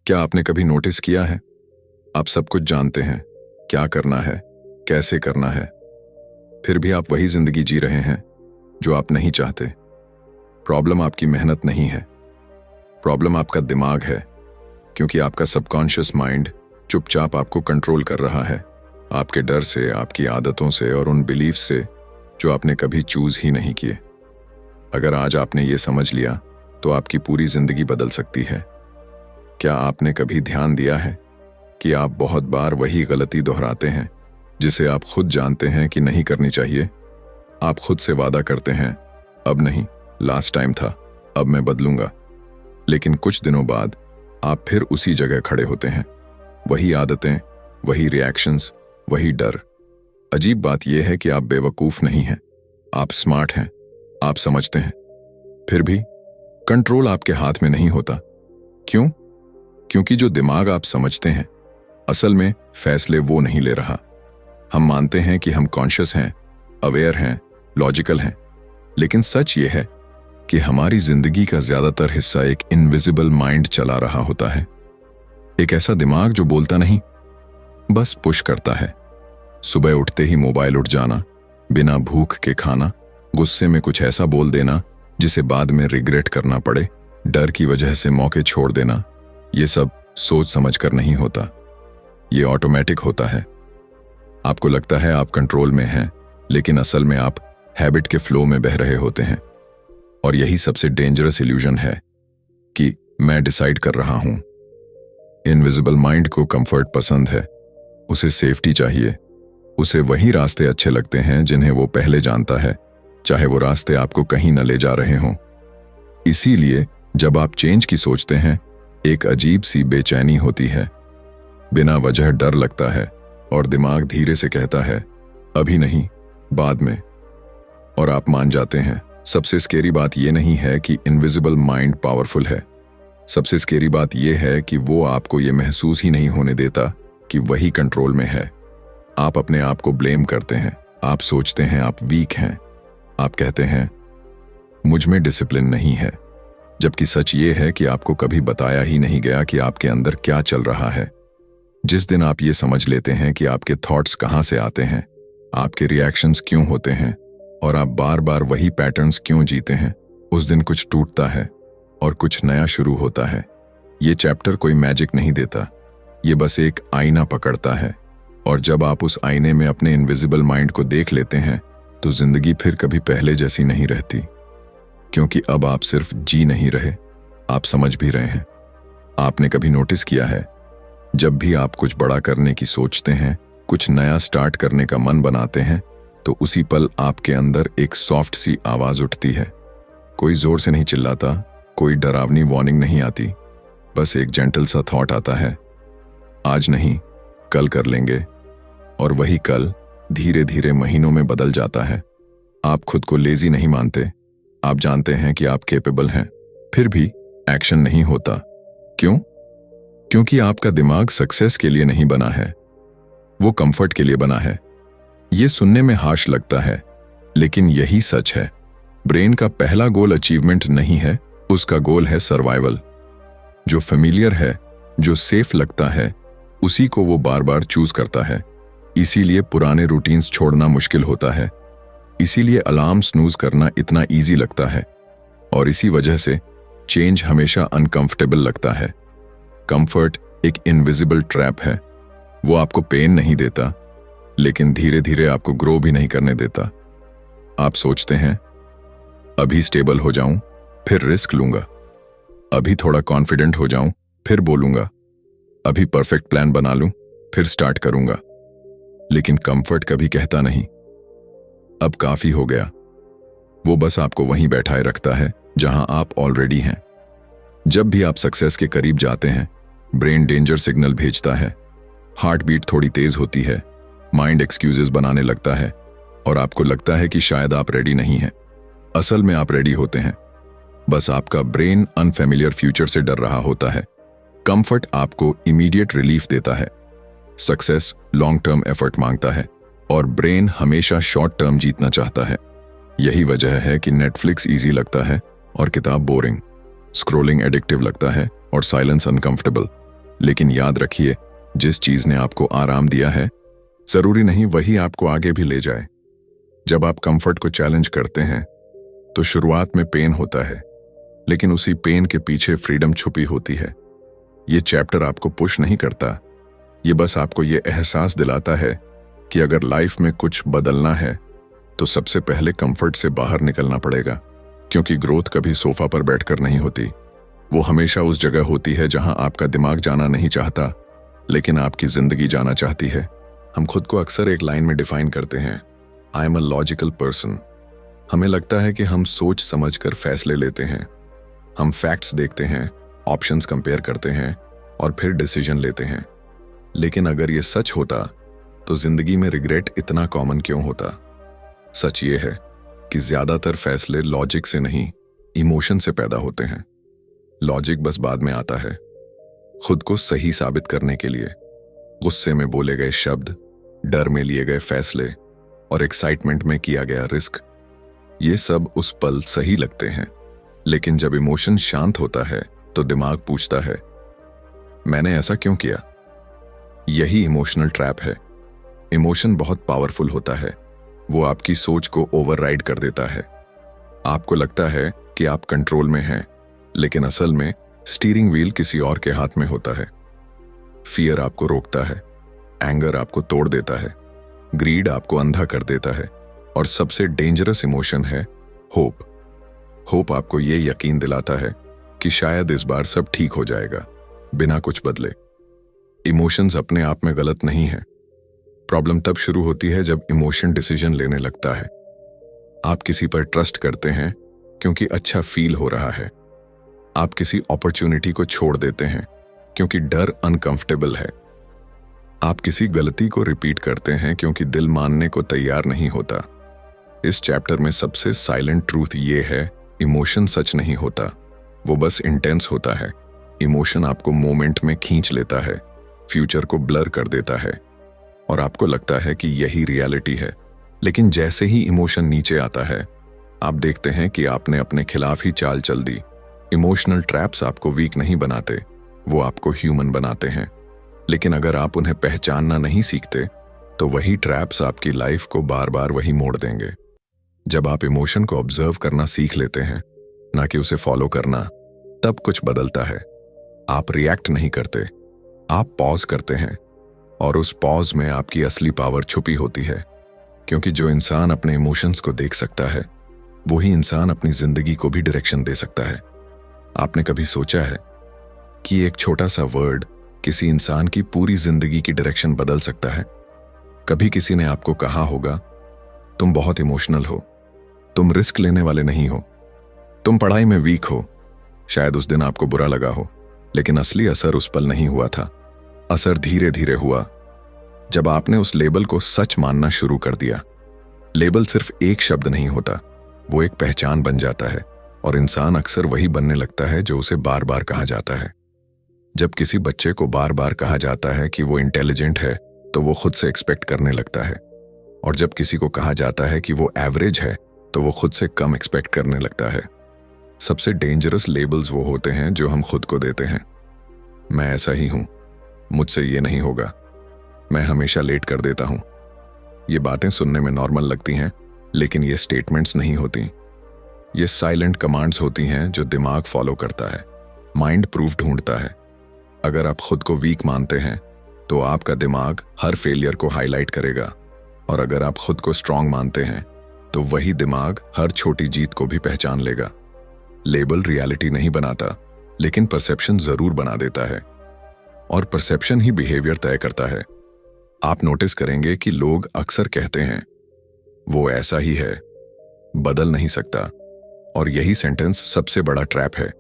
क्या आपने कभी नोटिस किया है, आप सब कुछ जानते हैं, क्या करना है, कैसे करना है, फिर भी आप वही जिंदगी जी रहे हैं जो आप नहीं चाहते। प्रॉब्लम आपकी मेहनत नहीं है, प्रॉब्लम आपका दिमाग है, क्योंकि आपका सबकॉन्शियस माइंड चुपचाप आपको कंट्रोल कर रहा है, आपके डर से, आपकी आदतों से और उन बिलीफ से जो आपने कभी चूज ही नहीं किए। अगर आज आपने ये समझ लिया तो आपकी पूरी जिंदगी बदल सकती है। क्या आपने कभी ध्यान दिया है कि आप बहुत बार वही गलती दोहराते हैं जिसे आप खुद जानते हैं कि नहीं करनी चाहिए? आप खुद से वादा करते हैं, अब नहीं, लास्ट टाइम था, अब मैं बदलूंगा। लेकिन कुछ दिनों बाद आप फिर उसी जगह खड़े होते हैं, वही आदतें, वही रिएक्शंस, वही डर। अजीब बात यह है कि आप बेवकूफ नहीं हैं, आप स्मार्ट हैं, आप समझते हैं। फिर भी कंट्रोल आपके हाथ में नहीं होता। क्यों? क्योंकि जो दिमाग आप समझते हैं, असल में फैसले वो नहीं ले रहा। हम मानते हैं कि हम कॉन्शियस हैं, अवेयर हैं, लॉजिकल हैं, लेकिन सच ये है कि हमारी जिंदगी का ज्यादातर हिस्सा एक इनविजिबल माइंड चला रहा होता है। एक ऐसा दिमाग जो बोलता नहीं, बस पुश करता है। सुबह उठते ही मोबाइल उठ जाना, बिना भूख के खाना, गुस्से में कुछ ऐसा बोल देना जिसे बाद में रिग्रेट करना पड़े, डर की वजह से मौके छोड़ देना। ये सब सोच समझ कर नहीं होता, ये ऑटोमेटिक होता है। आपको लगता है आप कंट्रोल में हैं, लेकिन असल में आप हैबिट के फ्लो में बह रहे होते हैं। और यही सबसे डेंजरस इल्यूजन है कि मैं डिसाइड कर रहा हूं। इनविजिबल माइंड को कंफर्ट पसंद है, उसे सेफ्टी चाहिए, उसे वही रास्ते अच्छे लगते हैं जिन्हें वो पहले जानता है, चाहे वो रास्ते आपको कहीं न ले जा रहे हों। इसीलिए जब आप चेंज की सोचते हैं, एक अजीब सी बेचैनी होती है, बिना वजह डर लगता है और दिमाग धीरे से कहता है, अभी नहीं, बाद में। और आप मान जाते हैं। सबसे स्केरी बात यह नहीं है कि इनविजिबल माइंड पावरफुल है, सबसे स्केरी बात यह है कि वो आपको ये महसूस ही नहीं होने देता कि वही कंट्रोल में है। आप अपने आप को ब्लेम करते हैं, आप सोचते हैं आप वीक हैं, आप कहते हैं मुझ में डिसिप्लिन नहीं है, जबकि सच ये है कि आपको कभी बताया ही नहीं गया कि आपके अंदर क्या चल रहा है। जिस दिन आप ये समझ लेते हैं कि आपके थॉट्स कहाँ से आते हैं, आपके रिएक्शंस क्यों होते हैं और आप बार बार वही पैटर्न्स क्यों जीते हैं, उस दिन कुछ टूटता है और कुछ नया शुरू होता है। ये चैप्टर कोई मैजिक नहीं देता, ये बस एक आईना पकड़ता है। और जब आप उस आईने में अपने इनविजिबल माइंड को देख लेते हैं तो जिंदगी फिर कभी पहले जैसी नहीं रहती, क्योंकि अब आप सिर्फ जी नहीं रहे, आप समझ भी रहे हैं। आपने कभी नोटिस किया है, जब भी आप कुछ बड़ा करने की सोचते हैं, कुछ नया स्टार्ट करने का मन बनाते हैं, तो उसी पल आपके अंदर एक सॉफ्ट सी आवाज उठती है। कोई जोर से नहीं चिल्लाता, कोई डरावनी वार्निंग नहीं आती, बस एक जेंटल सा थॉट आता है, आज नहीं, कल कर लेंगे। और वही कल धीरे धीरे महीनों में बदल जाता है। आप खुद को लेजी नहीं मानते, आप जानते हैं कि आप कैपेबल हैं, फिर भी एक्शन नहीं होता। क्यों? क्योंकि आपका दिमाग सक्सेस के लिए नहीं बना है, वो कंफर्ट के लिए बना है। ये सुनने में हार्श लगता है, लेकिन यही सच है। ब्रेन का पहला गोल अचीवमेंट नहीं है, उसका गोल है सर्वाइवल। जो फेमिलियर है, जो सेफ लगता है, उसी को वो बार बार चूज करता है। इसीलिए पुराने रूटीन्स छोड़ना मुश्किल होता है, इसीलिए अलार्म स्नूज करना इतना इजी लगता है, और इसी वजह से चेंज हमेशा अनकंफर्टेबल लगता है। कंफर्ट एक इनविजिबल ट्रैप है, वो आपको पेन नहीं देता, लेकिन धीरे धीरे आपको ग्रो भी नहीं करने देता। आप सोचते हैं, अभी स्टेबल हो जाऊं, फिर रिस्क लूंगा, अभी थोड़ा कॉन्फिडेंट हो जाऊं, फिर बोलूंगा, अभी परफेक्ट प्लान बना लूं, फिर स्टार्ट करूंगा। लेकिन कंफर्ट कभी कहता नहीं, अब काफी हो गया। वो बस आपको वहीं बैठाए रखता है जहां आप ऑलरेडी हैं। जब भी आप सक्सेस के करीब जाते हैं, ब्रेन डेंजर सिग्नल भेजता है, हार्ट बीट थोड़ी तेज होती है, माइंड एक्सक्यूजेस बनाने लगता है, और आपको लगता है कि शायद आप रेडी नहीं हैं। असल में आप रेडी होते हैं, बस आपका ब्रेन अनफेमिलियर फ्यूचर से डर रहा होता है। कंफर्ट आपको इमीडिएट रिलीफ देता है, सक्सेस लॉन्ग टर्म एफर्ट मांगता है, और ब्रेन हमेशा शॉर्ट टर्म जीतना चाहता है। यही वजह है कि नेटफ्लिक्स इजी लगता है और किताब बोरिंग, स्क्रोलिंग एडिक्टिव लगता है और साइलेंस अनकंफर्टेबल। लेकिन याद रखिए, जिस चीज ने आपको आराम दिया है, जरूरी नहीं वही आपको आगे भी ले जाए। जब आप कंफर्ट को चैलेंज करते हैं तो शुरुआत में पेन होता है, लेकिन उसी पेन के पीछे फ्रीडम छुपी होती है। ये चैप्टर आपको पुश नहीं करता, ये बस आपको ये एहसास दिलाता है कि अगर लाइफ में कुछ बदलना है तो सबसे पहले कंफर्ट से बाहर निकलना पड़ेगा। क्योंकि ग्रोथ कभी सोफा पर बैठकर नहीं होती, वो हमेशा उस जगह होती है जहां आपका दिमाग जाना नहीं चाहता, लेकिन आपकी जिंदगी जाना चाहती है। हम खुद को अक्सर एक लाइन में डिफाइन करते हैं, I am a logical person. हमें लगता है कि हम सोच समझकर फैसले लेते हैं। हम फैक्ट्स देखते हैं, ऑप्शंस कंपेयर करते हैं और फिर डिसीजन लेते हैं। लेकिन अगर ये सच होता तो जिंदगी में रिग्रेट इतना कॉमन क्यों होता? सच ये है कि ज्यादातर फैसले लॉजिक से नहीं, इमोशन से पैदा होते हैं। लॉजिक बस बाद में आता है, खुद को सही साबित करने के लिए। गुस्से में बोले गए शब्द, डर में लिए गए फैसले और एक्साइटमेंट में किया गया रिस्क, ये सब उस पल सही लगते हैं। लेकिन जब इमोशन शांत होता है तो दिमाग पूछता है, मैंने ऐसा क्यों किया? यही इमोशनल ट्रैप है। इमोशन बहुत पावरफुल होता है, वो आपकी सोच को ओवरराइड कर देता है। आपको लगता है कि आप कंट्रोल में हैं, लेकिन असल में स्टीयरिंग व्हील किसी और के हाथ में होता है। फियर आपको रोकता है, एंगर आपको तोड़ देता है, ग्रीड आपको अंधा कर देता है, और सबसे डेंजरस इमोशन है होप। होप आपको ये यकीन दिलाता है कि शायद इस बार सब ठीक हो जाएगा, बिना कुछ बदले। इमोशंस अपने आप में गलत नहीं है। प्रॉब्लम तब शुरू होती है जब इमोशन डिसीजन लेने लगता है। आप किसी पर ट्रस्ट करते हैं क्योंकि अच्छा फील हो रहा है। आप किसी अपॉर्चुनिटी को छोड़ देते हैं क्योंकि डर अनकंफर्टेबल है। आप किसी गलती को रिपीट करते हैं क्योंकि दिल मानने को तैयार नहीं होता। इस चैप्टर में सबसे साइलेंट ट्रूथ ये है, इमोशन सच नहीं होता, वो बस इंटेंस होता है। इमोशन आपको मोमेंट में खींच लेता है, फ्यूचर को ब्लर कर देता है और आपको लगता है कि यही रियलिटी है। लेकिन जैसे ही इमोशन नीचे आता है, आप देखते हैं कि आपने अपने खिलाफ ही चाल चल दी। इमोशनल ट्रैप्स आपको वीक नहीं बनाते, वो आपको ह्यूमन बनाते हैं। लेकिन अगर आप उन्हें पहचानना नहीं सीखते तो वही ट्रैप्स आपकी लाइफ को बार बार वही मोड़ देंगे। जब आप इमोशन को ऑब्जर्व करना सीख लेते हैं, ना कि उसे फॉलो करना, तब कुछ बदलता है। आप रिएक्ट नहीं करते, आप पॉज करते हैं, और उस पॉज में आपकी असली पावर छुपी होती है। क्योंकि जो इंसान अपने इमोशंस को देख सकता है, वही इंसान अपनी जिंदगी को भी डायरेक्शन दे सकता है। आपने कभी सोचा है कि एक छोटा सा वर्ड किसी इंसान की पूरी जिंदगी की डायरेक्शन बदल सकता है? कभी किसी ने आपको कहा होगा, तुम बहुत इमोशनल हो, तुम रिस्क लेने वाले नहीं हो, तुम पढ़ाई में वीक हो। शायद उस दिन आपको बुरा लगा हो, लेकिन असली असर उस पल नहीं हुआ था। असर धीरे धीरे हुआ जब आपने उस लेबल को सच मानना शुरू कर दिया। लेबल सिर्फ एक शब्द नहीं होता, वो एक पहचान बन जाता है, और इंसान अक्सर वही बनने लगता है जो उसे बार बार कहा जाता है। जब किसी बच्चे को बार बार कहा जाता है कि वो इंटेलिजेंट है, तो वो खुद से एक्सपेक्ट करने लगता है, और जब किसी को कहा जाता है कि वो एवरेज है, तो वो खुद से कम एक्सपेक्ट करने लगता है। सबसे डेंजरस लेबल्स वो होते हैं जो हम खुद को देते हैं। मैं ऐसा ही हूं, मुझसे ये नहीं होगा, मैं हमेशा लेट कर देता हूं। ये बातें सुनने में नॉर्मल लगती हैं, लेकिन ये स्टेटमेंट्स नहीं होती। ये साइलेंट कमांड्स होती हैं जो दिमाग फॉलो करता है, माइंड प्रूफ ढूंढता है। अगर आप खुद को वीक मानते हैं तो आपका दिमाग हर फेलियर को हाईलाइट करेगा, और अगर आप खुद को स्ट्रांग मानते हैं तो वही दिमाग हर छोटी जीत को भी पहचान लेगा। लेबल रियलिटी नहीं बनाता, लेकिन परसेप्शन जरूर बना देता है, और परसेप्शन ही बिहेवियर तय करता है। आप नोटिस करेंगे कि लोग अक्सर कहते हैं, वो ऐसा ही है, बदल नहीं सकता, और यही सेंटेंस सबसे बड़ा ट्रैप है।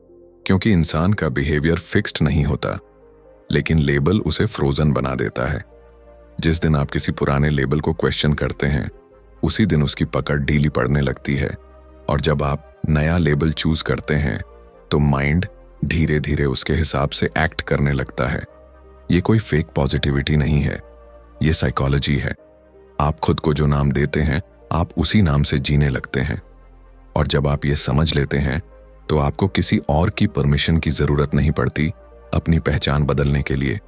क्योंकि इंसान का बिहेवियर फिक्स्ड नहीं होता, लेकिन लेबल उसे फ्रोजन बना देता है। जिस दिन आप किसी पुराने लेबल को क्वेश्चन करते हैं, उसी दिन उसकी पकड़ ढीली पड़ने लगती है, और जब आप नया लेबल चूज करते हैं तो माइंड धीरे धीरे उसके हिसाब से एक्ट करने लगता है। ये कोई फेक पॉजिटिविटी नहीं है, ये साइकोलॉजी है। आप खुद को जो नाम देते हैं, आप उसी नाम से जीने लगते हैं, और जब आप ये समझ लेते हैं तो आपको किसी और की परमिशन की जरूरत नहीं पड़ती, अपनी पहचान बदलने के लिए,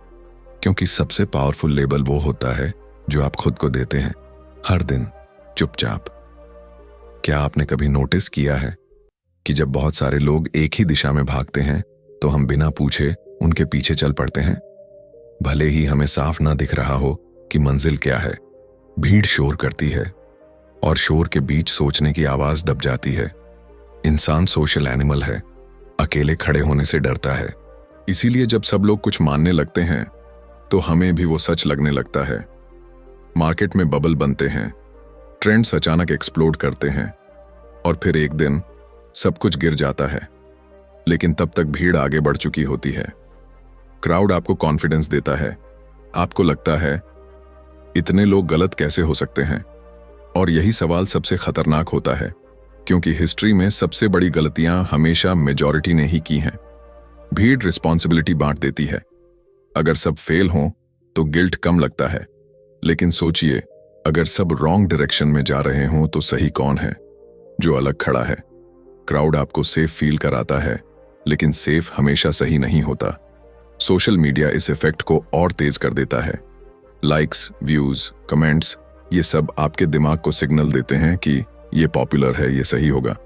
क्योंकि सबसे पावरफुल लेबल वो होता है जो आप खुद को देते हैं हर दिन चुपचाप। क्या आपने कभी नोटिस किया है कि जब बहुत सारे लोग एक ही दिशा में भागते हैं तो हम बिना पूछे उनके पीछे चल पड़ते हैं, भले ही हमें साफ ना दिख रहा हो कि मंजिल क्या है। भीड़ शोर करती है और शोर के बीच सोचने की आवाज दब जाती है। इंसान सोशल एनिमल है, अकेले खड़े होने से डरता है। इसीलिए जब सब लोग कुछ मानने लगते हैं तो हमें भी वो सच लगने लगता है। मार्केट में बबल बनते हैं, ट्रेंड्स अचानक एक्सप्लोड करते हैं और फिर एक दिन सब कुछ गिर जाता है, लेकिन तब तक भीड़ आगे बढ़ चुकी होती है। क्राउड आपको कॉन्फिडेंस देता है, आपको लगता है इतने लोग गलत कैसे हो सकते हैं। और यही सवाल सबसे खतरनाक होता है, क्योंकि हिस्ट्री में सबसे बड़ी गलतियां हमेशा मेजॉरिटी ने ही की हैं। भीड़ रिस्पॉन्सिबिलिटी बांट देती है। अगर सब फेल हों तो गिल्ट कम लगता है, लेकिन सोचिए अगर सब रॉन्ग डायरेक्शन में जा रहे हों तो सही कौन है जो अलग खड़ा है। क्राउड आपको सेफ फील कराता है, लेकिन सेफ हमेशा सही नहीं होता। सोशल मीडिया इस इफेक्ट को और तेज कर देता है। लाइक्स, व्यूज, कमेंट्स, ये सब आपके दिमाग को सिग्नल देते हैं कि ये पॉपुलर है, ये सही होगा,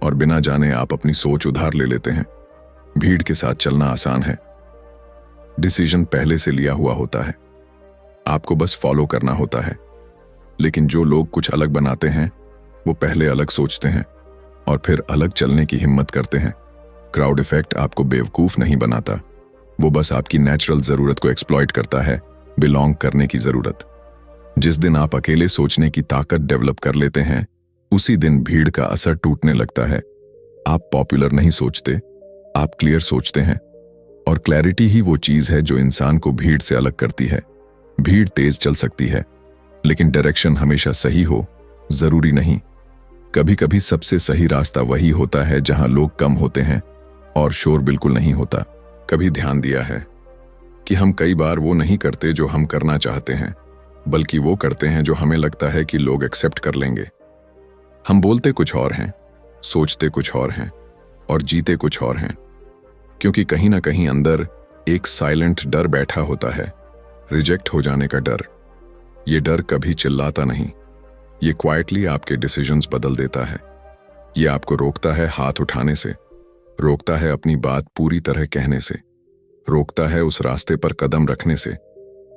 और बिना जाने आप अपनी सोच उधार ले लेते हैं। भीड़ के साथ चलना आसान है, डिसीजन पहले से लिया हुआ होता है, आपको बस फॉलो करना होता है। लेकिन जो लोग कुछ अलग बनाते हैं वो पहले अलग सोचते हैं और फिर अलग चलने की हिम्मत करते हैं। क्राउड इफेक्ट आपको बेवकूफ नहीं बनाता, वो बस आपकी नेचुरल जरूरत को एक्सप्लॉइट करता है, बिलोंग करने की जरूरत। जिस दिन आप अकेले सोचने की ताकत डेवलप कर लेते हैं, उसी दिन भीड़ का असर टूटने लगता है। आप पॉपुलर नहीं सोचते, आप क्लियर सोचते हैं, और क्लैरिटी ही वो चीज है जो इंसान को भीड़ से अलग करती है। भीड़ तेज चल सकती है, लेकिन डायरेक्शन हमेशा सही हो जरूरी नहीं। कभी कभी सबसे सही रास्ता वही होता है जहां लोग कम होते हैं और शोर बिल्कुल नहीं होता। कभी ध्यान दिया है कि हम कई बार वो नहीं करते जो हम करना चाहते हैं, बल्कि वो करते हैं जो हमें लगता है कि लोग एक्सेप्ट कर लेंगे। हम बोलते कुछ और हैं, सोचते कुछ और हैं और जीते कुछ और हैं, क्योंकि कहीं ना कहीं अंदर एक साइलेंट डर बैठा होता है, रिजेक्ट हो जाने का डर। ये डर कभी चिल्लाता नहीं, ये क्वाइटली आपके डिसीजंस बदल देता है। ये आपको रोकता है हाथ उठाने से, रोकता है अपनी बात पूरी तरह कहने से, रोकता है उस रास्ते पर कदम रखने से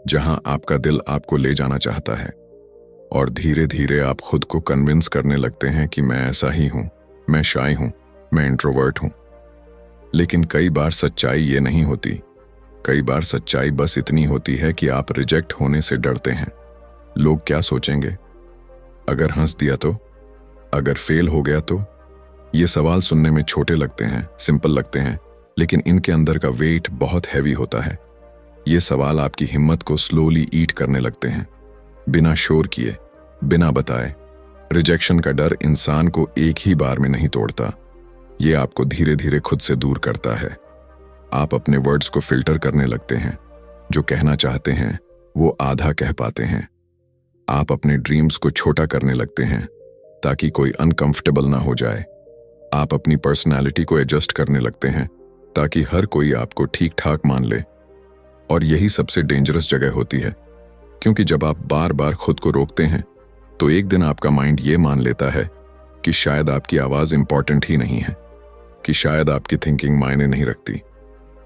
जहां आपका दिल आपको ले जाना चाहता है। और धीरे धीरे आप खुद को कन्विंस करने लगते हैं कि मैं ऐसा ही हूं, मैं शाय हूं, मैं इंट्रोवर्ट हूं। लेकिन कई बार सच्चाई ये नहीं होती। कई बार सच्चाई बस इतनी होती है कि आप रिजेक्ट होने से डरते हैं। लोग क्या सोचेंगे? अगर हंस दिया तो? अगर फेल हो गया तो? ये सवाल सुनने में छोटे लगते हैं, सिंपल लगते हैं, लेकिन इनके अंदर का वेट बहुत हैवी होता है। ये सवाल आपकी हिम्मत को स्लोली ईट करने लगते हैं, बिना शोर किए, बिना बताए। रिजेक्शन का डर इंसान को एक ही बार में नहीं तोड़ता, ये आपको धीरे धीरे खुद से दूर करता है। आप अपने वर्ड्स को फिल्टर करने लगते हैं, जो कहना चाहते हैं वो आधा कह पाते हैं। आप अपने ड्रीम्स को छोटा करने लगते हैं ताकि कोई अनकंफर्टेबल ना हो जाए। आप अपनी पर्सनालिटी को एडजस्ट करने लगते हैं ताकि हर कोई आपको ठीक ठाक मान ले। और यही सबसे डेंजरस जगह होती है, क्योंकि जब आप बार बार खुद को रोकते हैं तो एक दिन आपका माइंड ये मान लेता है कि शायद आपकी आवाज इंपॉर्टेंट ही नहीं है, कि शायद आपकी थिंकिंग मायने नहीं रखती।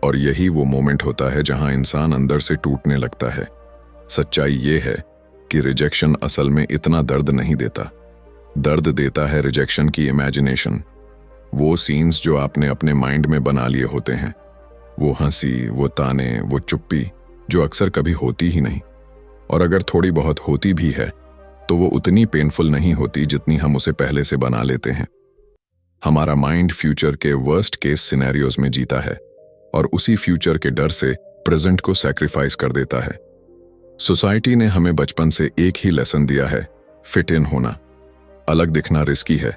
और यही वो मोमेंट होता है जहां इंसान अंदर से टूटने लगता है। सच्चाई ये है कि रिजेक्शन असल में इतना दर्द नहीं देता। दर्द देता है रिजेक्शन की इमेजिनेशन, वो सीन्स जो आपने अपने माइंड में बना लिए होते हैं, वो हंसी, वो ताने, वो चुप्पी जो अक्सर कभी होती ही नहीं, और अगर थोड़ी बहुत होती भी है तो वो उतनी पेनफुल नहीं होती जितनी हम उसे पहले से बना लेते हैं। हमारा माइंड फ्यूचर के वर्स्ट केस सिनेरियोज में जीता है और उसी फ्यूचर के डर से प्रेजेंट को सैक्रिफाइस कर देता है। सोसाइटी ने हमें बचपन से एक ही लेसन दिया है, फिट इन होना। अलग दिखना रिस्की है,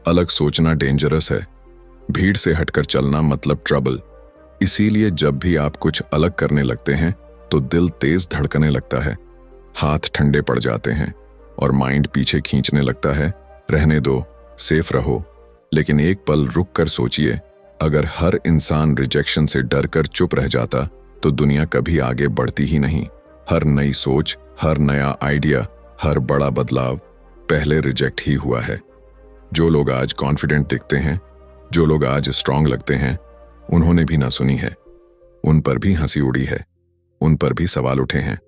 अलग सोचना डेंजरस है, भीड़ से हटकर चलना मतलब ट्रबल। इसीलिए जब भी आप कुछ अलग करने लगते हैं तो दिल तेज धड़कने लगता है, हाथ ठंडे पड़ जाते हैं और माइंड पीछे खींचने लगता है, रहने दो, सेफ रहो। लेकिन एक पल रुक कर सोचिए, अगर हर इंसान रिजेक्शन से डर कर चुप रह जाता तो दुनिया कभी आगे बढ़ती ही नहीं। हर नई सोच, हर नया आइडिया, हर बड़ा बदलाव पहले रिजेक्ट ही हुआ है। जो लोग आज कॉन्फिडेंट दिखते हैं, जो लोग आज स्ट्रांग लगते हैं, उन्होंने भी ना सुनी है। उन पर भी हंसी उड़ी है, उन पर भी सवाल उठे हैं।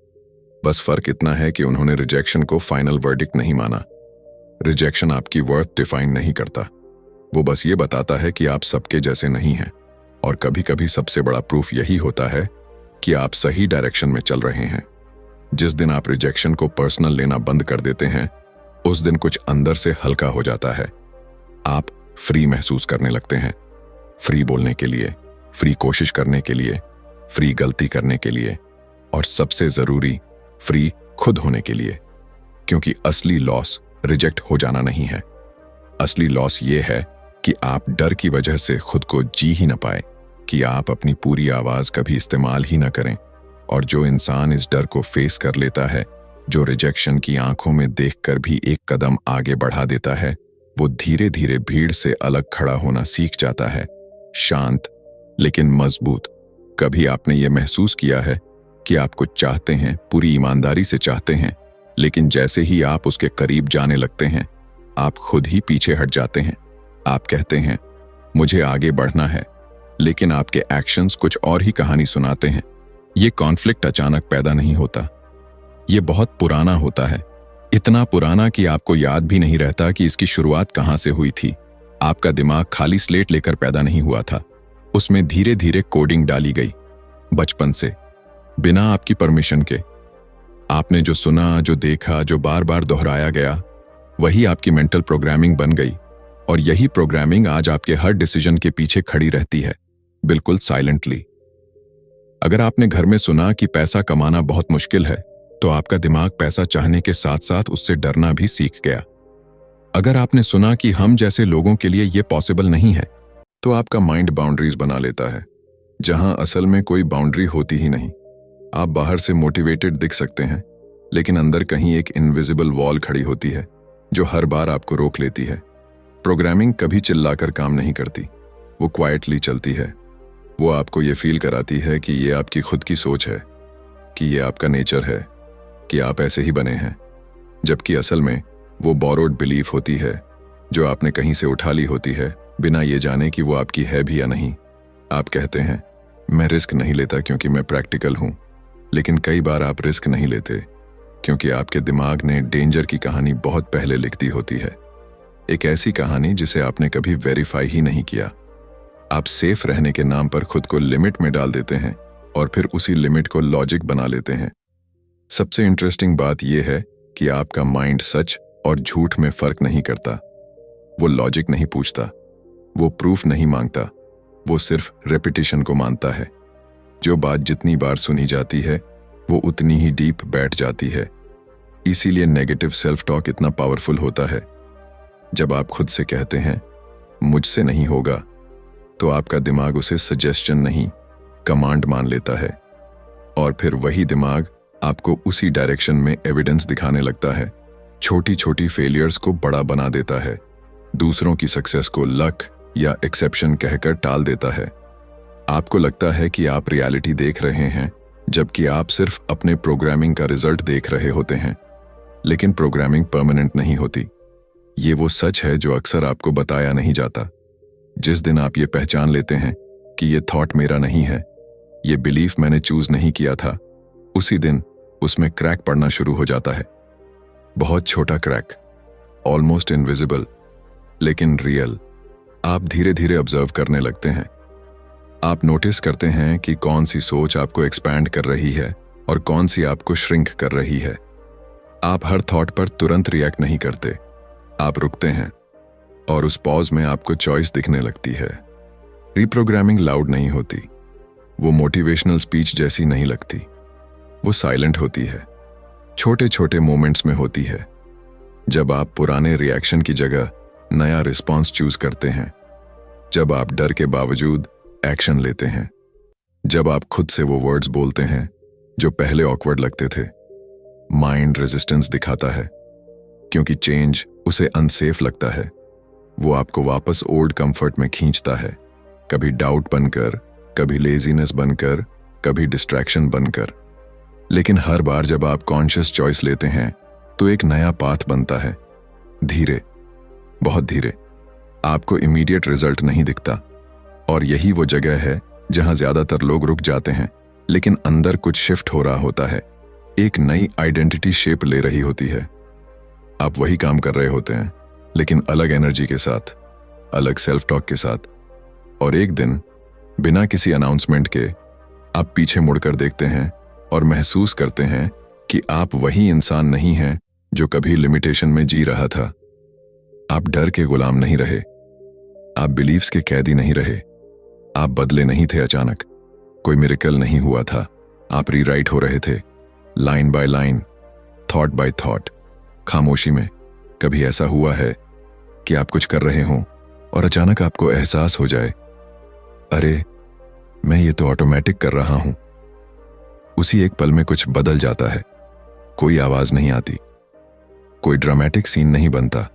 बस फर्क इतना है कि उन्होंने रिजेक्शन को फाइनल वर्डिक्ट नहीं माना। रिजेक्शन आपकी वर्थ डिफाइन नहीं करता, वो बस ये बताता है कि आप सबके जैसे नहीं हैं। और कभी कभी सबसे बड़ा प्रूफ यही होता है कि आप सही डायरेक्शन में चल रहे हैं। जिस दिन आप रिजेक्शन को पर्सनल लेना बंद कर देते हैं, उस दिन कुछ अंदर से हल्का हो जाता है। आप फ्री महसूस करने लगते हैं। फ्री बोलने के लिए, फ्री कोशिश करने के लिए, फ्री गलती करने के लिए, और सबसे जरूरी फ्री खुद होने के लिए। क्योंकि असली लॉस रिजेक्ट हो जाना नहीं है। असली लॉस ये है कि आप डर की वजह से खुद को जी ही न पाए, कि आप अपनी पूरी आवाज कभी इस्तेमाल ही न करें। और जो इंसान इस डर को फेस कर लेता है, जो रिजेक्शन की आंखों में देखकर भी एक कदम आगे बढ़ा देता है, वो धीरे धीरे भीड़ से अलग खड़ा होना सीख जाता है। शांत लेकिन मजबूत। कभी आपने ये महसूस किया है कि आप कुछ चाहते हैं, पूरी ईमानदारी से चाहते हैं, लेकिन जैसे ही आप उसके करीब जाने लगते हैं, आप खुद ही पीछे हट जाते हैं। आप कहते हैं मुझे आगे बढ़ना है, लेकिन आपके एक्शंस कुछ और ही कहानी सुनाते हैं। ये कॉन्फ्लिक्ट अचानक पैदा नहीं होता, ये बहुत पुराना होता है। इतना पुराना कि आपको याद भी नहीं रहता कि इसकी शुरुआत कहां से हुई थी। आपका दिमाग खाली स्लेट लेकर पैदा नहीं हुआ था, उसमें धीरे धीरे कोडिंग डाली गई। बचपन से, बिना आपकी परमिशन के। आपने जो सुना, जो देखा, जो बार बार दोहराया गया, वही आपकी मेंटल प्रोग्रामिंग बन गई। और यही प्रोग्रामिंग आज आपके हर डिसीजन के पीछे खड़ी रहती है, बिल्कुल साइलेंटली। अगर आपने घर में सुना कि पैसा कमाना बहुत मुश्किल है, तो आपका दिमाग पैसा चाहने के साथ साथ उससे डरना भी सीख गया। अगर आपने सुना कि हम जैसे लोगों के लिए यह पॉसिबल नहीं है, तो आपका माइंड बाउंड्रीज बना लेता है, जहां असल में कोई बाउंड्री होती ही नहीं। आप बाहर से मोटिवेटेड दिख सकते हैं, लेकिन अंदर कहीं एक इनविजिबल वॉल खड़ी होती है जो हर बार आपको रोक लेती है। प्रोग्रामिंग कभी चिल्लाकर काम नहीं करती, वो क्वाइटली चलती है। वो आपको ये फील कराती है कि ये आपकी खुद की सोच है, कि ये आपका नेचर है, कि आप ऐसे ही बने हैं। जबकि असल में वो बोरोड बिलीफ होती है, जो आपने कहीं से उठा ली होती है, बिना ये जाने कि वो आपकी है भी या नहीं। आप कहते हैं मैं रिस्क नहीं लेता क्योंकि मैं प्रैक्टिकल हूं, लेकिन कई बार आप रिस्क नहीं लेते क्योंकि आपके दिमाग ने डेंजर की कहानी बहुत पहले लिख दी होती है। एक ऐसी कहानी जिसे आपने कभी वेरीफाई ही नहीं किया। आप सेफ रहने के नाम पर खुद को लिमिट में डाल देते हैं और फिर उसी लिमिट को लॉजिक बना लेते हैं। सबसे इंटरेस्टिंग बात यह है कि आपका माइंड सच और झूठ में फर्क नहीं करता। वो लॉजिक नहीं पूछता, वो प्रूफ नहीं मांगता, वो सिर्फ रेपिटेशन को मानता है। जो बात जितनी बार सुनी जाती है, वो उतनी ही डीप बैठ जाती है। इसीलिए नेगेटिव सेल्फ टॉक इतना पावरफुल होता है। जब आप खुद से कहते हैं मुझसे नहीं होगा, तो आपका दिमाग उसे सजेशन नहीं, कमांड मान लेता है। और फिर वही दिमाग आपको उसी डायरेक्शन में एविडेंस दिखाने लगता है। छोटी छोटी फेलियर्स को बड़ा बना देता है, दूसरों की सक्सेस को लक या एक्सेप्शन कहकर टाल देता है। आपको लगता है कि आप रियलिटी देख रहे हैं, जबकि आप सिर्फ अपने प्रोग्रामिंग का रिजल्ट देख रहे होते हैं। लेकिन प्रोग्रामिंग परमानेंट नहीं होती। ये वो सच है जो अक्सर आपको बताया नहीं जाता। जिस दिन आप ये पहचान लेते हैं कि ये थॉट मेरा नहीं है, ये बिलीफ मैंने चूज नहीं किया था, उसी दिन उसमें क्रैक पड़ना शुरू हो जाता है। बहुत छोटा क्रैक, ऑलमोस्ट इनविजिबल, लेकिन रियल। आप धीरे धीरे ऑब्जर्व करने लगते हैं। आप नोटिस करते हैं कि कौन सी सोच आपको एक्सपैंड कर रही है और कौन सी आपको श्रिंक कर रही है। आप हर थॉट पर तुरंत रिएक्ट नहीं करते, आप रुकते हैं, और उस पॉज में आपको चॉइस दिखने लगती है। रीप्रोग्रामिंग लाउड नहीं होती, वो मोटिवेशनल स्पीच जैसी नहीं लगती। वो साइलेंट होती है, छोटे छोटे मोमेंट्स में होती है। जब आप पुराने रिएक्शन की जगह नया रिस्पॉन्स चूज करते हैं, जब आप डर के बावजूद एक्शन लेते हैं, जब आप खुद से वो वर्ड्स बोलते हैं जो पहले ऑकवर्ड लगते थे। माइंड रेजिस्टेंस दिखाता है, क्योंकि चेंज उसे अनसेफ लगता है। वो आपको वापस ओल्ड कंफर्ट में खींचता है। कभी डाउट बनकर, कभी लेजीनेस बनकर, कभी डिस्ट्रैक्शन बनकर। लेकिन हर बार जब आप कॉन्शियस चॉइस लेते हैं तो एक नया पाथ बनता है। धीरे, बहुत धीरे। आपको इमीडिएट रिजल्ट नहीं दिखता, और यही वो जगह है जहां ज्यादातर लोग रुक जाते हैं, लेकिन अंदर कुछ शिफ्ट हो रहा होता है। एक नई आइडेंटिटी शेप ले रही होती है। आप वही काम कर रहे होते हैं, लेकिन अलग एनर्जी के साथ, अलग सेल्फ टॉक के साथ। और एक दिन बिना किसी अनाउंसमेंट के आप पीछे मुड़कर देखते हैं और महसूस करते हैं कि आप वही इंसान नहीं हैं जो कभी लिमिटेशन में जी रहा था। आप डर के गुलाम नहीं रहे, आप बिलीव्स के कैदी नहीं रहे, आप बदले नहीं थे अचानक, कोई मिरेकल नहीं हुआ था। आप रीराइट हो रहे थे, line by line, thought bye thought, खामोशी में। कभी ऐसा हुआ है कि आप कुछ कर रहे हों और अचानक आपको एहसास हो जाए, अरे मैं ये तो ऑटोमेटिक कर रहा हूं। उसी एक पल में कुछ बदल जाता है। कोई आवाज नहीं आती, कोई ड्रामेटिक सीन नहीं बनता,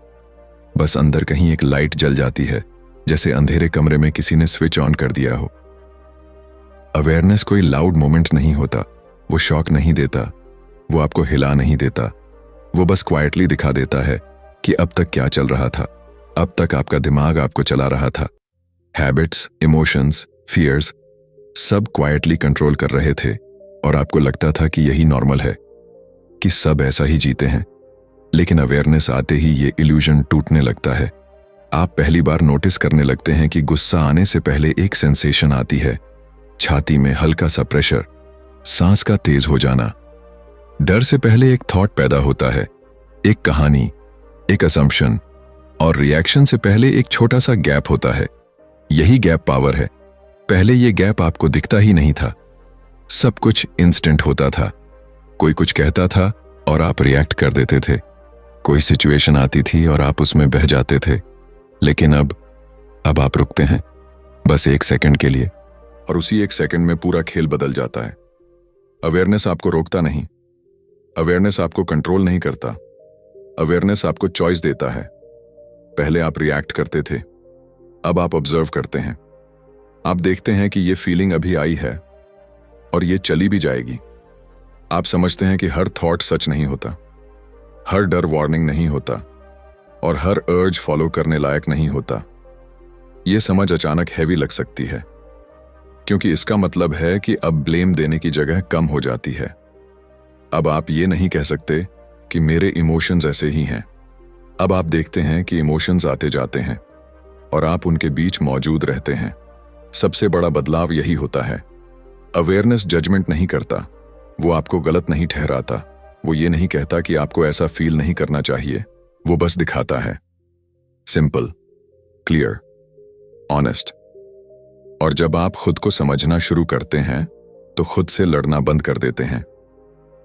बस अंदर कहीं एक लाइट जल जाती है, जैसे अंधेरे कमरे में किसी ने स्विच ऑन कर दिया हो। अवेयरनेस कोई लाउड मोमेंट नहीं होता, वो शॉक नहीं देता, वो आपको हिला नहीं देता, वो बस क्वाइटली दिखा देता है कि अब तक क्या चल रहा था। अब तक आपका दिमाग आपको चला रहा था। हैबिट्स, इमोशंस, फियर्स सब क्वाइटली कंट्रोल कर रहे थे, और आपको लगता था कि यही नॉर्मल है, कि सब ऐसा ही जीते हैं। लेकिन अवेयरनेस आते ही ये इल्यूजन टूटने लगता है। आप पहली बार नोटिस करने लगते हैं कि गुस्सा आने से पहले एक सेंसेशन आती है, छाती में हल्का सा प्रेशर, सांस का तेज हो जाना। डर से पहले एक थॉट पैदा होता है, एक कहानी, एक असम्पशन, और रिएक्शन से पहले एक छोटा सा गैप होता है। यही गैप पावर है। पहले ये गैप आपको दिखता ही नहीं था। सब कुछ इंस्टेंट होता था। कोई कुछ कहता था और आप रिएक्ट कर देते थे। कोई सिचुएशन आती थी और आप उसमें बह जाते थे। लेकिन अब आप रुकते हैं, बस एक सेकंड के लिए, और उसी एक सेकंड में पूरा खेल बदल जाता है। अवेयरनेस आपको रोकता नहीं, अवेयरनेस आपको कंट्रोल नहीं करता, अवेयरनेस आपको चॉइस देता है। पहले आप रिएक्ट करते थे, अब आप ऑब्जर्व करते हैं। आप देखते हैं कि ये फीलिंग अभी आई है और ये चली भी जाएगी। आप समझते हैं कि हर थॉट सच नहीं होता, हर डर वार्निंग नहीं होता, और हर अर्ज फॉलो करने लायक नहीं होता। ये समझ अचानक हैवी लग सकती है, क्योंकि इसका मतलब है कि अब ब्लेम देने की जगह कम हो जाती है। अब आप ये नहीं कह सकते कि मेरे इमोशंस ऐसे ही हैं। अब आप देखते हैं कि इमोशंस आते जाते हैं और आप उनके बीच मौजूद रहते हैं। सबसे बड़ा बदलाव यही होता है। अवेयरनेस जजमेंट नहीं करता, वो आपको गलत नहीं ठहराता, वो ये नहीं कहता कि आपको ऐसा फील नहीं करना चाहिए, वो बस दिखाता है। Simple, clear, honest. और जब आप खुद को समझना शुरू करते हैं तो खुद से लड़ना बंद कर देते हैं।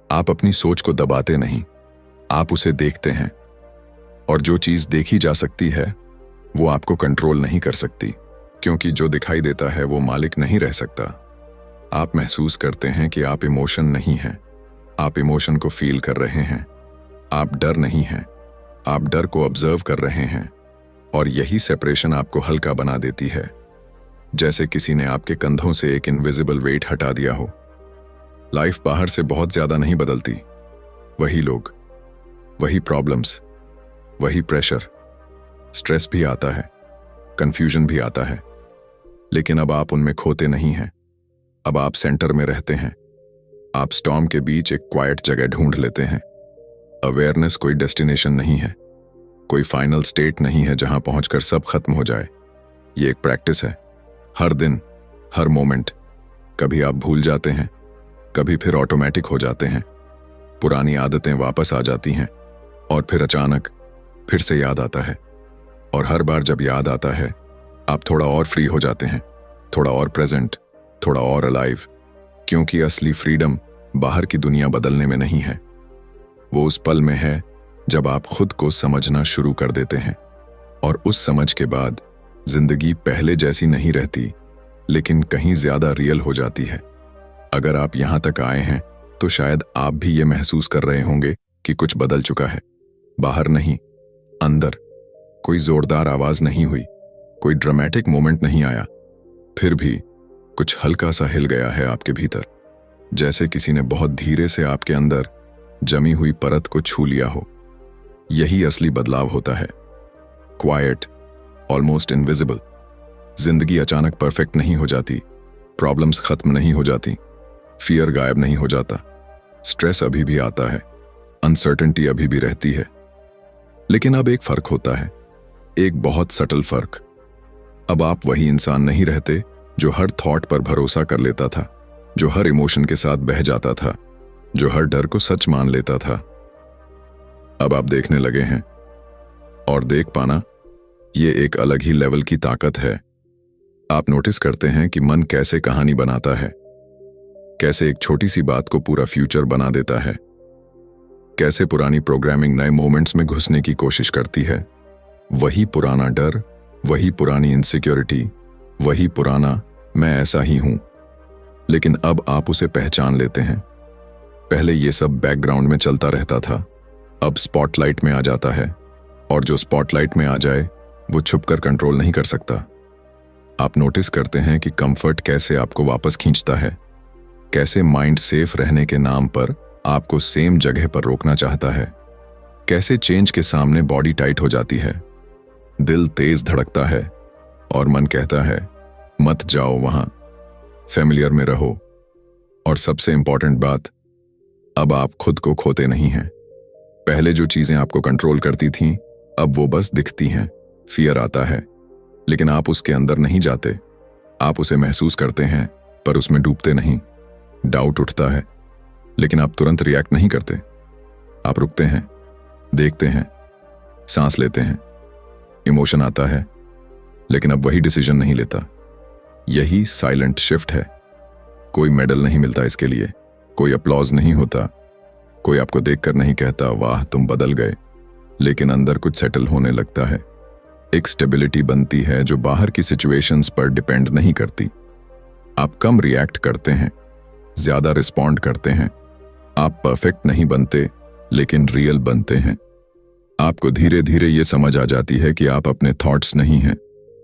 आप अपनी सोच को दबाते नहीं, आप उसे देखते हैं। और जो चीज देखी जा सकती है वो आपको कंट्रोल नहीं कर सकती, क्योंकि जो दिखाई देता है वो मालिक नहीं रह सकता। आप महसूस करते हैं कि आप इमोशन नहीं हैं, आप इमोशन को फील कर रहे हैं। आप डर नहीं हैं, आप डर को ऑब्जर्व कर रहे हैं। और यही सेपरेशन आपको हल्का बना देती है, जैसे किसी ने आपके कंधों से एक इनविजिबल वेट हटा दिया हो। लाइफ बाहर से बहुत ज्यादा नहीं बदलती, वही लोग, वही प्रॉब्लम्स, वही प्रेशर। स्ट्रेस भी आता है, कंफ्यूजन भी आता है, लेकिन अब आप उनमें खोते नहीं हैं। अब आप सेंटर में रहते हैं। आप स्टॉर्म के बीच एक क्वाइट जगह ढूंढ लेते हैं। अवेयरनेस कोई डेस्टिनेशन नहीं है, कोई फाइनल स्टेट नहीं है जहां पहुंचकर सब खत्म हो जाए। ये एक प्रैक्टिस है, हर दिन, हर मोमेंट। कभी आप भूल जाते हैं, कभी फिर ऑटोमेटिक हो जाते हैं। पुरानी आदतें वापस आ जाती हैं, और फिर अचानक फिर से याद आता है। और हर बार जब याद आता है, आप थोड़ा और फ्री हो जाते हैं, थोड़ा और प्रेजेंट, थोड़ा और अलाइव। क्योंकि असली फ्रीडम बाहर की दुनिया बदलने में नहीं है, वो उस पल में है जब आप खुद को समझना शुरू कर देते हैं। और उस समझ के बाद जिंदगी पहले जैसी नहीं रहती, लेकिन कहीं ज्यादा रियल हो जाती है। अगर आप यहां तक आए हैं तो शायद आप भी ये महसूस कर रहे होंगे कि कुछ बदल चुका है। बाहर नहीं, अंदर। कोई जोरदार आवाज नहीं हुई, कोई ड्रामेटिक मोमेंट नहीं आया, फिर भी कुछ हल्का सा हिल गया है आपके भीतर, जैसे किसी ने बहुत धीरे से आपके अंदर जमी हुई परत को छू लिया हो। यही असली बदलाव होता है। Quite, almost invisible. जिंदगी अचानक परफेक्ट नहीं हो जाती, प्रॉब्लम्स खत्म नहीं हो जाती, फियर गायब नहीं हो जाता। स्ट्रेस अभी भी आता है, अनसर्टेनिटी अभी भी रहती है, लेकिन अब एक फर्क होता है, एक बहुत सटल फर्क। अब आप वही इंसान नहीं रहते जो हर थॉट पर भरोसा कर लेता था, जो हर इमोशन के साथ बह जाता था, जो हर डर को सच मान लेता था। अब आप देखने लगे हैं, और देख पाना ये एक अलग ही लेवल की ताकत है। आप नोटिस करते हैं कि मन कैसे कहानी बनाता है, कैसे एक छोटी सी बात को पूरा फ्यूचर बना देता है, कैसे पुरानी प्रोग्रामिंग नए मोमेंट्स में घुसने की कोशिश करती है। वही पुराना डर, वही पुरानी इनसिक्योरिटी, वही पुराना मैं ऐसा ही हूं। लेकिन अब आप उसे पहचान लेते हैं। पहले ये सब बैकग्राउंड में चलता रहता था, अब स्पॉटलाइट में आ जाता है, और जो स्पॉटलाइट में आ जाए वो छुपकर कंट्रोल नहीं कर सकता। आप नोटिस करते हैं कि कंफर्ट कैसे आपको वापस खींचता है, कैसे माइंड सेफ रहने के नाम पर आपको सेम जगह पर रोकना चाहता है, कैसे चेंज के सामने बॉडी टाइट हो जाती है, दिल तेज धड़कता है और मन कहता है मत जाओ वहां, फैमिलियर में रहो। और सबसे इंपॉर्टेंट बात, अब आप खुद को खोते नहीं हैं। पहले जो चीजें आपको कंट्रोल करती थीं, अब वो बस दिखती हैं। फियर आता है, लेकिन आप उसके अंदर नहीं जाते। आप उसे महसूस करते हैं, पर उसमें डूबते नहीं। डाउट उठता है, लेकिन आप तुरंत रिएक्ट नहीं करते। आप रुकते हैं, देखते हैं, सांस लेते हैं। इमोशन आता है, लेकिन अब वही डिसीजन नहीं लेता। यही साइलेंट शिफ्ट है। कोई मेडल नहीं मिलता इसके लिए, कोई अप्लॉज नहीं होता, कोई आपको देखकर नहीं कहता वाह तुम बदल गए, लेकिन अंदर कुछ सेटल होने लगता है। एक स्टेबिलिटी बनती है जो बाहर की सिचुएशंस पर डिपेंड नहीं करती। आप कम रिएक्ट करते हैं, ज्यादा रिस्पॉन्ड करते हैं। आप परफेक्ट नहीं बनते, लेकिन रियल बनते हैं। आपको धीरे धीरे ये समझ आ जाती है कि आप अपने थॉट्स नहीं हैं।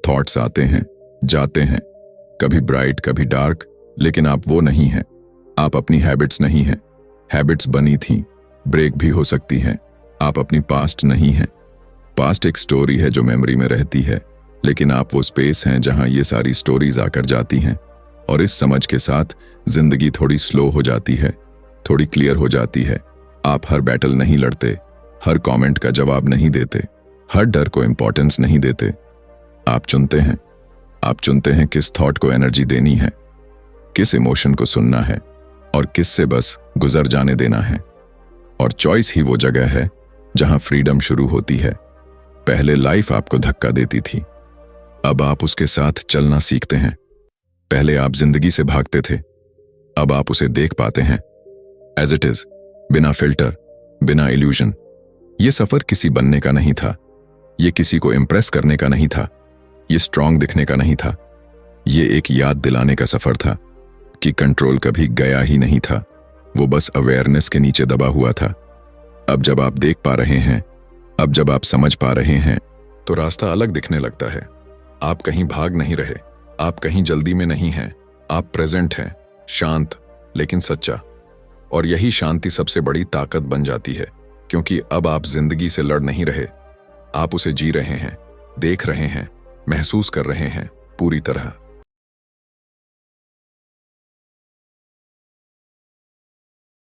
थॉट्स आते हैं, जाते हैं, कभी ब्राइट कभी डार्क, लेकिन आप वो नहीं हैं। आप अपनी हैबिट्स नहीं हैं। हैबिट्स बनी थी, ब्रेक भी हो सकती हैं। आप अपनी पास्ट नहीं हैं। पास्ट एक स्टोरी है जो मेमोरी में रहती है, लेकिन आप वो स्पेस हैं जहां ये सारी स्टोरीज आकर जाती हैं। और इस समझ के साथ जिंदगी थोड़ी स्लो हो जाती है, थोड़ी क्लियर हो जाती है। आप हर बैटल नहीं लड़ते, हर कमेंट का जवाब नहीं देते, हर डर को इंपॉर्टेंस नहीं देते। आप चुनते हैं। आप चुनते हैं किस थॉट को एनर्जी देनी है, किस इमोशन को सुनना है, और किस से बस गुजर जाने देना है। और चॉइस ही वो जगह है जहां फ्रीडम शुरू होती है। पहले लाइफ आपको धक्का देती थी, अब आप उसके साथ चलना सीखते हैं। पहले आप जिंदगी से भागते थे, अब आप उसे देख पाते हैं एज इट इज, बिना फिल्टर, बिना इल्यूजन। ये सफर किसी बनने का नहीं था, ये किसी को इम्प्रेस करने का नहीं था, ये स्ट्रांग दिखने का नहीं था। ये एक याद दिलाने का सफर था कि कंट्रोल कभी गया ही नहीं था, वो बस अवेयरनेस के नीचे दबा हुआ था। अब जब आप देख पा रहे हैं, अब जब आप समझ पा रहे हैं, तो रास्ता अलग दिखने लगता है। आप कहीं भाग नहीं रहे, आप कहीं जल्दी में नहीं हैं, आप प्रेजेंट हैं, शांत लेकिन सच्चा। और यही शांति सबसे बड़ी ताकत बन जाती है, क्योंकि अब आप जिंदगी से लड़ नहीं रहे, आप उसे जी रहे हैं, देख रहे हैं, महसूस कर रहे हैं पूरी तरह।